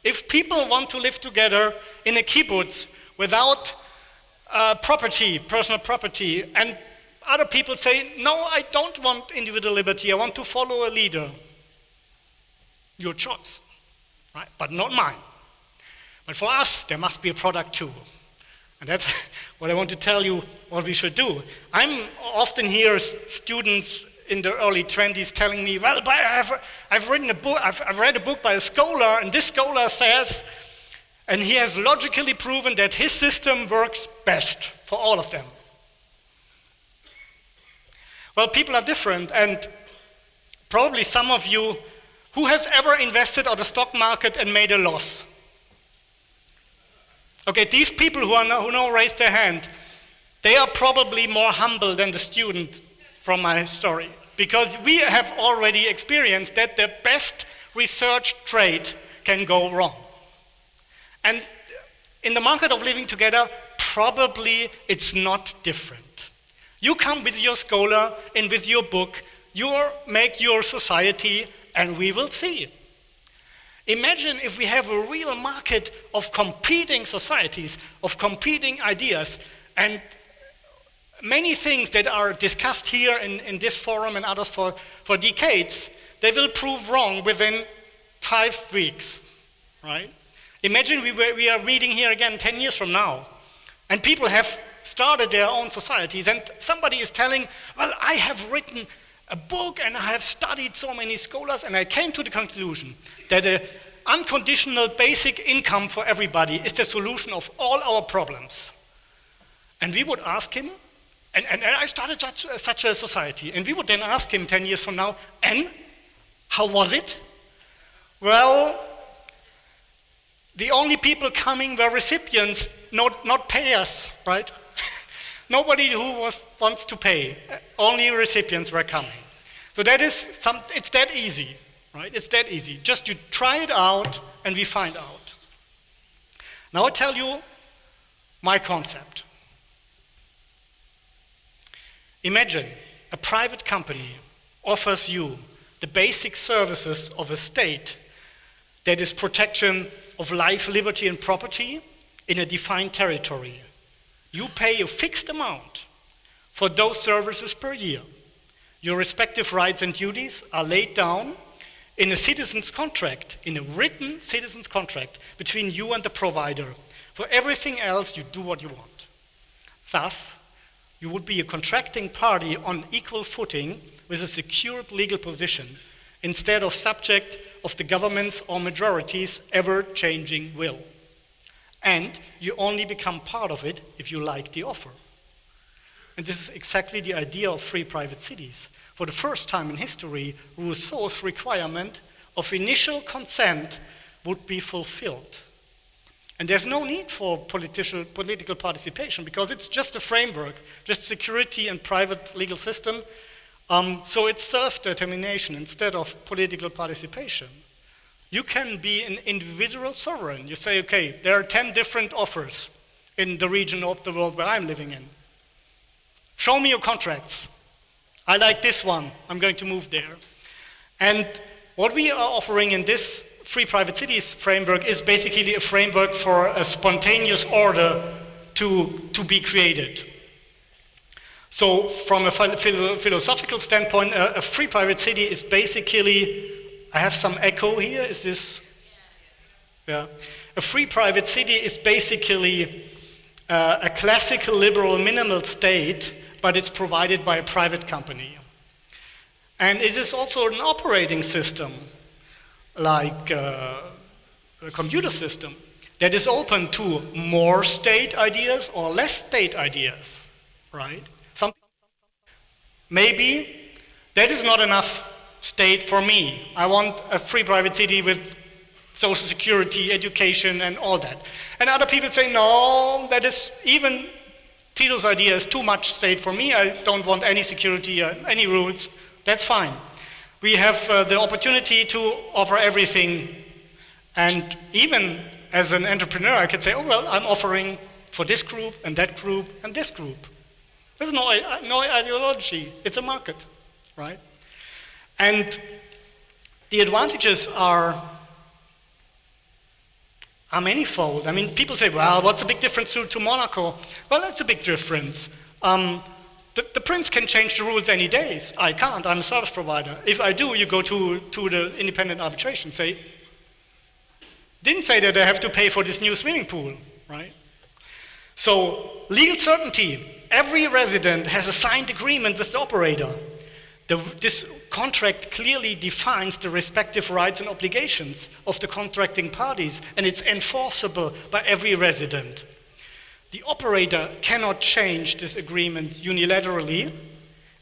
If people want to live together in a kibbutz without personal property, and other people say, no, I don't want individual liberty, I want to follow a leader. Your choice, right? But not mine. But for us, there must be a product too. And that's what I want to tell you what we should do. I'm often hear students in their early 20s telling me, well, I've written a book, I've read a book by a scholar, and this scholar says, and he has logically proven that his system works best for all of them. Well, people are different, and probably some of you, who has ever invested on the stock market and made a loss? Okay, these people who now raise their hand, they are probably more humble than the student from my story, because we have already experienced that the best research trade can go wrong. And in the market of living together, probably it's not different. You come with your scholar and with your book, you make your society, and we will see. Imagine if we have a real market of competing societies, of competing ideas, and many things that are discussed here in this forum and others for decades, they will prove wrong within 5 weeks, right? Imagine we are reading here again 10 years from now, and people have started their own societies, and somebody is telling, well, I have written a book and I have studied so many scholars, and I came to the conclusion that an unconditional basic income for everybody is the solution of all our problems. And we would ask him, and I started such a society, and we would then ask him 10 years from now, and how was it? Well, the only people coming were recipients, not payers, right? Nobody who wants to pay, only recipients were coming. So that is it's that easy, right? It's that easy. Just you try it out and we find out. Now I tell you my concept. Imagine a private company offers you the basic services of a state, that is protection of life, liberty, and property in a defined territory. You pay a fixed amount for those services per year. Your respective rights and duties are laid down in a citizen's contract, in a written citizen's contract between you and the provider. For everything else, you do what you want. Thus, you would be a contracting party on equal footing with a secured legal position, instead of subject of the government's or majority's ever-changing will. And you only become part of it if you like the offer. And this is exactly the idea of free private cities. For the first time in history, Rousseau's requirement of initial consent would be fulfilled. And there's no need for political participation, because it's just a framework, just security and private legal system. So it's self-determination instead of political participation. You can be an individual sovereign. You say, okay, there are 10 different offers in the region of the world where I'm living in. Show me your contracts. I like this one. I'm going to move there. And what we are offering in this free private cities framework is basically a framework for a spontaneous order to be created. So from a philosophical standpoint, a free private city is basically, I have some echo here, is this? Yeah. A free private city is basically a classical liberal minimal state, but it's provided by a private company. And it is also an operating system, like a computer system, that is open to more state ideas or less state ideas, right? Maybe that is not enough state for me. I want a free private city with social security, education, and all that. And other people say, no, that is, even Tito's idea is too much state for me. I don't want any security, any rules. That's fine. We have the opportunity to offer everything. And even as an entrepreneur, I could say, oh, well, I'm offering for this group and that group and this group. There's no ideology. It's a market, right? And the advantages are are manifold. I mean, people say, well, what's the big difference to Monaco? Well, that's a big difference. The prince can change the rules any day. I can't, I'm a service provider. If I do, you go to the independent arbitration, say, didn't say that I have to pay for this new swimming pool, right? So, legal certainty. Every resident has a signed agreement with the operator. This contract clearly defines the respective rights and obligations of the contracting parties, and it's enforceable by every resident. The operator cannot change this agreement unilaterally,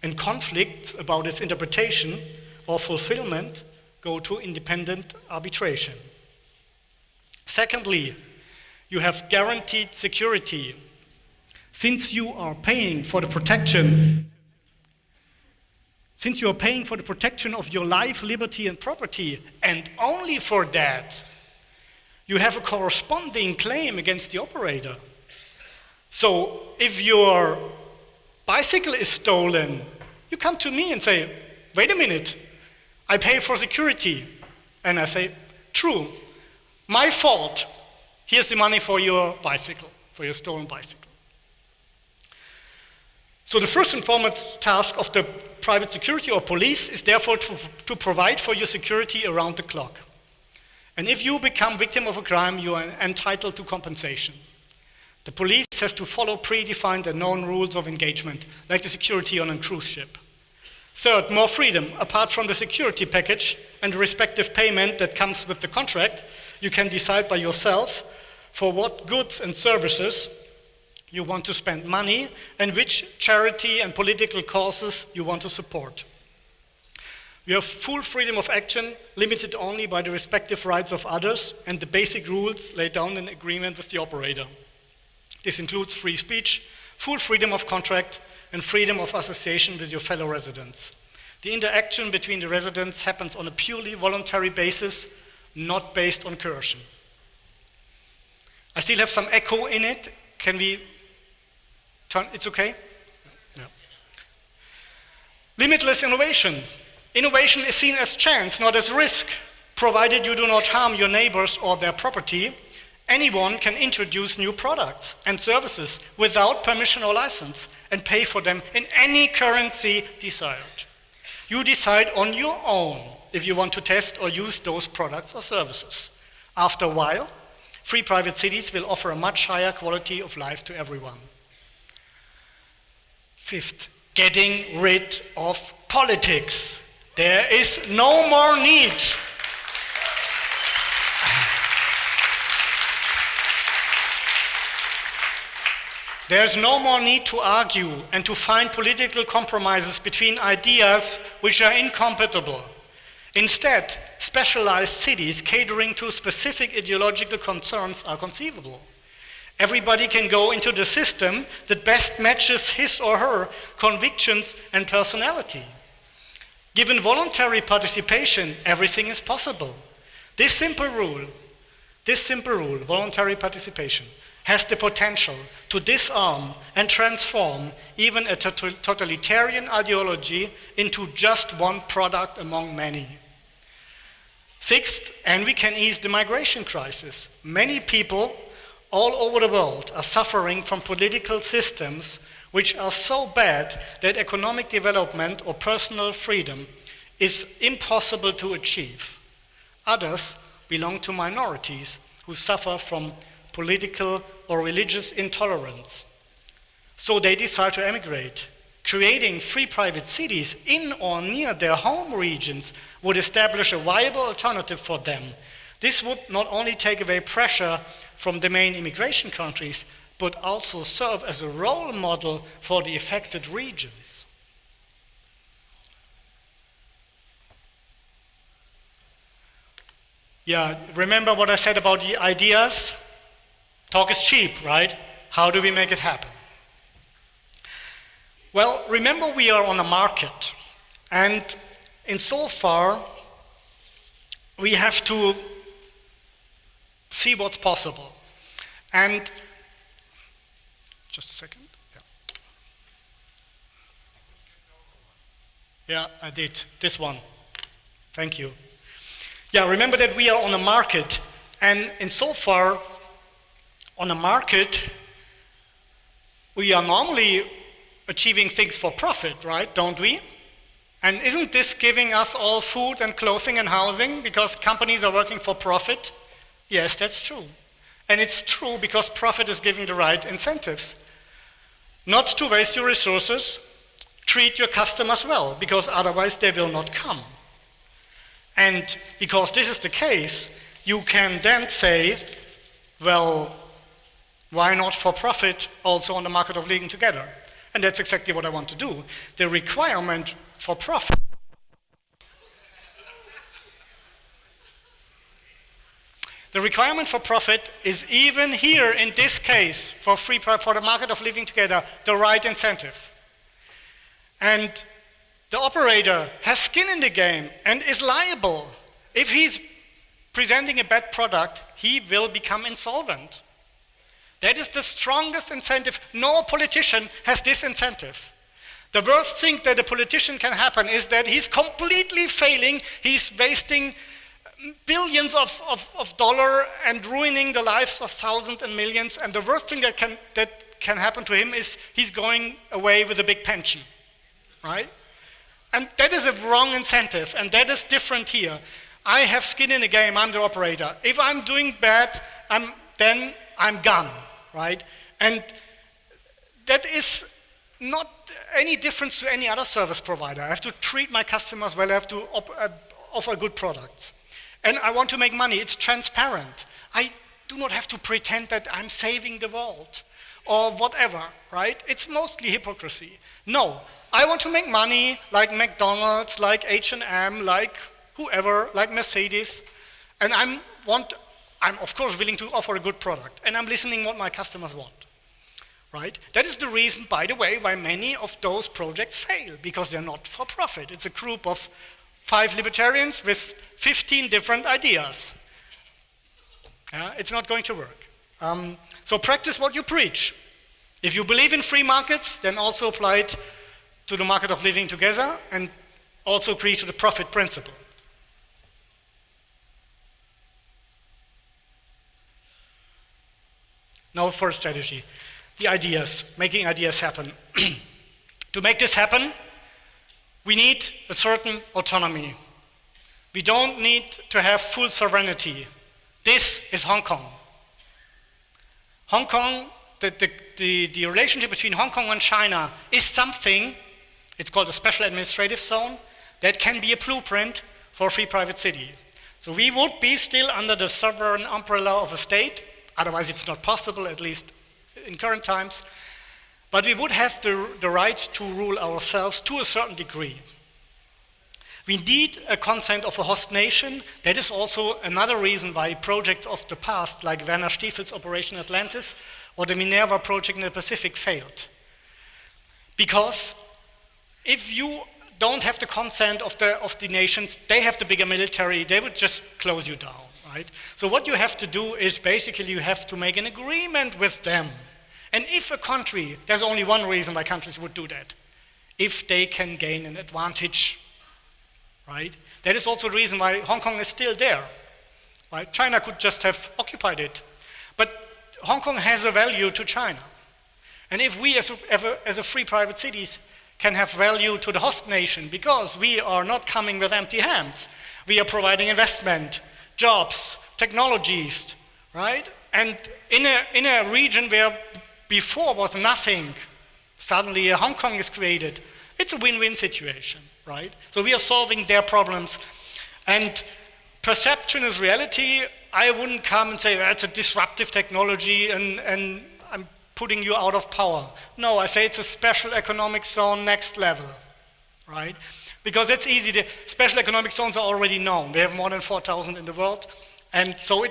and conflicts about its interpretation or fulfillment go to independent arbitration. Secondly, you have guaranteed security. Since you are paying for the protection of your life, liberty, and property, and only for that, you have a corresponding claim against the operator. So if your bicycle is stolen, you come to me and say, wait a minute, I pay for security. And I say, true, my fault. Here's the money for your bicycle, for your stolen bicycle. So the first and foremost task of the private security or police is therefore to provide for your security around the clock. And if you become victim of a crime, you are entitled to compensation. The police has to follow predefined and known rules of engagement, like the security on a cruise ship. Third, more freedom. Apart from the security package and the respective payment that comes with the contract, you can decide by yourself for what goods and services you want to spend money and which charity and political causes you want to support. You have full freedom of action, limited only by the respective rights of others and the basic rules laid down in agreement with the operator. This includes free speech, full freedom of contract, and freedom of association with your fellow residents. The interaction between the residents happens on a purely voluntary basis, not based on coercion. I still have some echo in it. Can we turn? It's okay? Yeah. Limitless innovation. Innovation is seen as chance, not as risk. Provided you do not harm your neighbors or their property, anyone can introduce new products and services without permission or license and pay for them in any currency desired. You decide on your own if you want to test or use those products or services. After a while, free private cities will offer a much higher quality of life to everyone. Fifth, getting rid of politics. There is no more need. There's no more need to argue and to find political compromises between ideas which are incompatible. Instead, specialized cities catering to specific ideological concerns are conceivable. Everybody can go into the system that best matches his or her convictions and personality. Given voluntary participation, everything is possible. This simple rule, voluntary participation, has the potential to disarm and transform even a totalitarian ideology into just one product among many. Sixth, and we can ease the migration crisis. Many people all over the world are suffering from political systems which are so bad that economic development or personal freedom is impossible to achieve. Others belong to minorities who suffer from political or religious intolerance. So they decide to emigrate. Creating free private cities in or near their home regions would establish a viable alternative for them. This would not only take away pressure from the main immigration countries, but also serve as a role model for the affected regions. Yeah, remember what I said about the ideas? Talk is cheap, right? How do we make it happen? Well, remember we are on a market, and insofar we have to see what's possible. And just a second. Yeah, I did. This one. Thank you. Yeah, remember that we are on a market, And insofar, on a market, we are normally achieving things for profit, right? Don't we? And isn't this giving us all food and clothing and housing because companies are working for profit? Yes, that's true. And it's true because profit is giving the right incentives. Not to waste your resources, treat your customers well, because otherwise they will not come. And because this is the case, you can then say, well, why not for profit also on the market of living together? And that's exactly what I want to do. The requirement for profit is even here in this case for the market of living together, the right incentive. And the operator has skin in the game and is liable. If he's presenting a bad product, he will become insolvent. That is the strongest incentive. No politician has this incentive. The worst thing that a politician can happen is that he's completely failing, he's wasting billions of dollars and ruining the lives of thousands and millions, and the worst thing that can happen to him is he's going away with a big pension, right? And that is a wrong incentive, and that is different here. I have skin in the game, I'm the operator. If I'm doing bad, then I'm gone, right? And that is not any difference to any other service provider. I have to treat my customers well, I have to offer good products. And I want to make money, it's transparent. I do not have to pretend that I'm saving the world or whatever, right? It's mostly hypocrisy. No, I want to make money like McDonald's, like H&M, like whoever, like Mercedes, and I'm of course willing to offer a good product, and I'm listening what my customers want, right? That is the reason, by the way, why many of those projects fail, because they're not for profit. It's a group of 5 libertarians with 15 different ideas. It's not going to work. So practice what you preach. If you believe in free markets, then also apply it to the market of living together and also agree to the profit principle. Now for strategy, the ideas, making ideas happen. To make this happen, we need a certain autonomy. We don't need to have full sovereignty. This is Hong Kong. Hong Kong, the relationship between Hong Kong and China is something, it's called a special administrative zone, that can be a blueprint for a free private city. So we would be still under the sovereign umbrella of a state, otherwise it's not possible, at least in current times, but we would have the right to rule ourselves to a certain degree. We need a consent of a host nation. That is also another reason why projects of the past, like Werner Stiefel's Operation Atlantis or the Minerva project in the Pacific, failed. Because if you don't have the consent of the nations, they have the bigger military, they would just close you down, right? So what you have to do is basically you have to make an agreement with them. And if a country, there's only one reason why countries would do that, if they can gain an advantage, right? That is also the reason why Hong Kong is still there, right? China could just have occupied it. But Hong Kong has a value to China. And if we as a free private cities can have value to the host nation, because we are not coming with empty hands, we are providing investment, jobs, technologies, right? And in a region where before was nothing, suddenly Hong Kong is created. It's a win-win situation, right? So we are solving their problems. And perception is reality. I wouldn't come and say that's a disruptive technology and I'm putting you out of power. No, I say it's a special economic zone next level, right? Because it's easy. The special economic zones are already known. We have more than 4,000 in the world. And so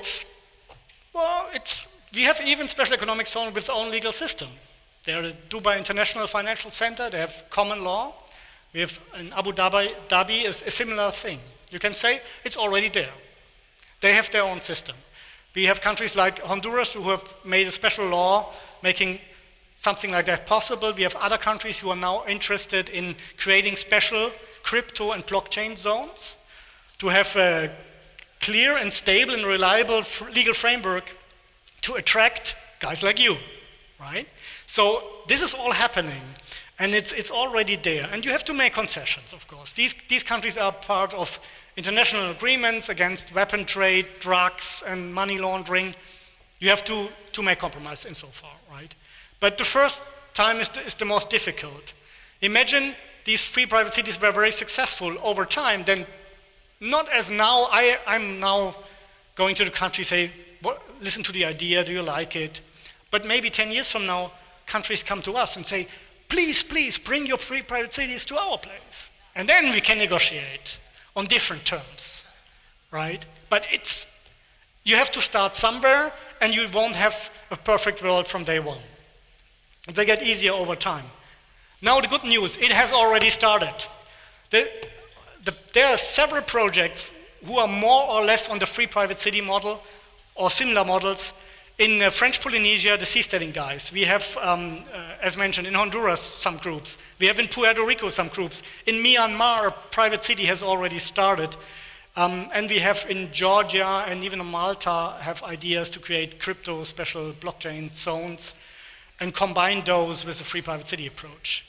we have even special economic zone with their own legal system. They are the Dubai International Financial Center, they have common law. We have in Abu Dhabi is a similar thing. You can say it's already there. They have their own system. We have countries like Honduras who have made a special law making something like that possible. We have other countries who are now interested in creating special crypto and blockchain zones to have clear and stable and reliable legal framework to attract guys like you, right? So this is all happening, and it's already there. And you have to make concessions, of course. These countries are part of international agreements against weapon trade, drugs, and money laundering. You have to make compromise in so far, right? But the first time is the most difficult. Imagine these free private cities were very successful over time, then not as now, I'm now going to the country, say, listen to the idea, do you like it? But maybe 10 years from now, countries come to us and say, please, please, bring your free private cities to our place. And then we can negotiate on different terms, right? But you have to start somewhere, and you won't have a perfect world from day one. They get easier over time. Now the good news, it has already started. There are several projects who are more or less on the free private city model or similar models. In French Polynesia, the seasteading guys. We have, as mentioned, in Honduras, some groups. We have in Puerto Rico some groups. In Myanmar, a private city has already started. And we have in Georgia and even in Malta have ideas to create crypto special blockchain zones and combine those with a free private city approach.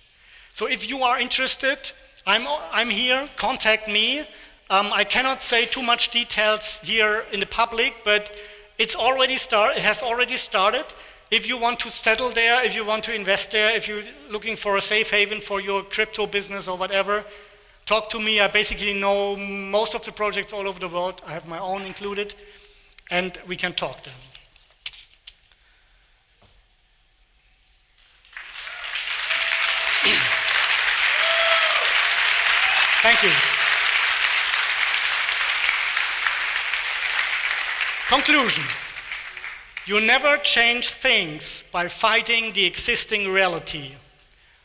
So if you are interested, I'm here, contact me. I cannot say too much details here in the public, but it has already started. If you want to settle there, if you want to invest there, if you're looking for a safe haven for your crypto business or whatever, talk to me. I basically know most of the projects all over the world. I have my own included, and we can talk then. Thank you. Conclusion. You never change things by fighting the existing reality.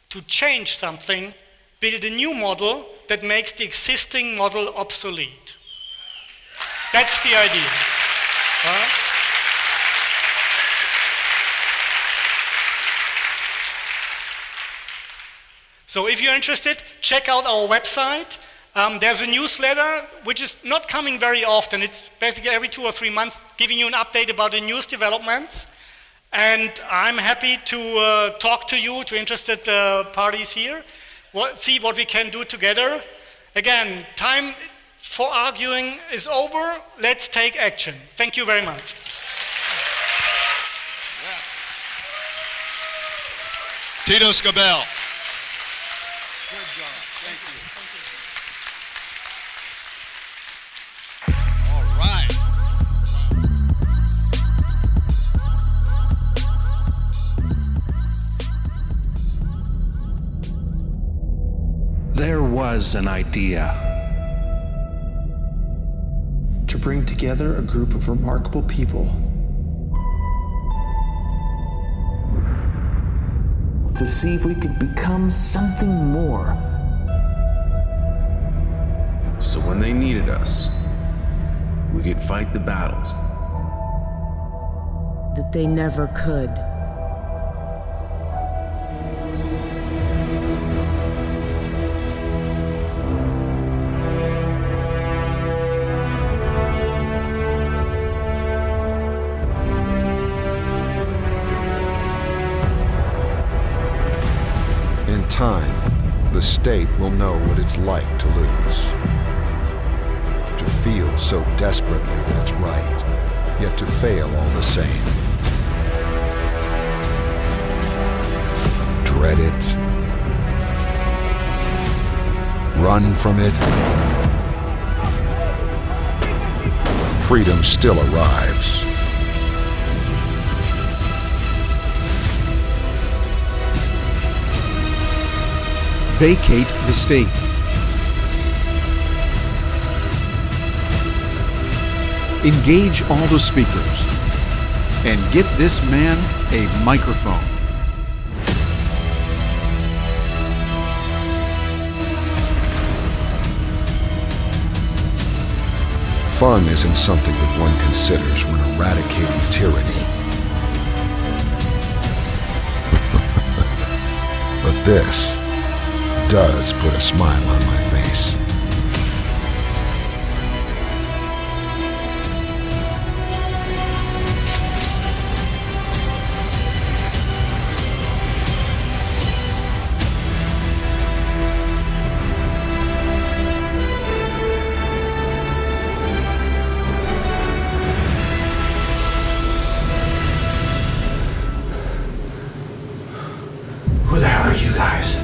To change something, build a new model that makes the existing model obsolete. That's the idea. So if you're interested, check out our website. There's a newsletter which is not coming very often. It's basically every 2 or 3 months giving you an update about the newest developments. And I'm happy to talk to you, to interested parties here, see what we can do together. Again, time for arguing is over. Let's take action. Thank you very much. Titus Gebel. Good job. Thank you. All right. There was an idea. To bring together a group of remarkable people. To see if we could become something more. So when they needed us, we could fight the battles that they never could. In time, the state will know what it's like to lose. To feel so desperately that it's right, yet to fail all the same. Dread it. Run from it. Freedom still arrives. Vacate the state. Engage all the speakers and get this man a microphone. Fun isn't something that one considers when eradicating tyranny. But this does put a smile on my face. lies.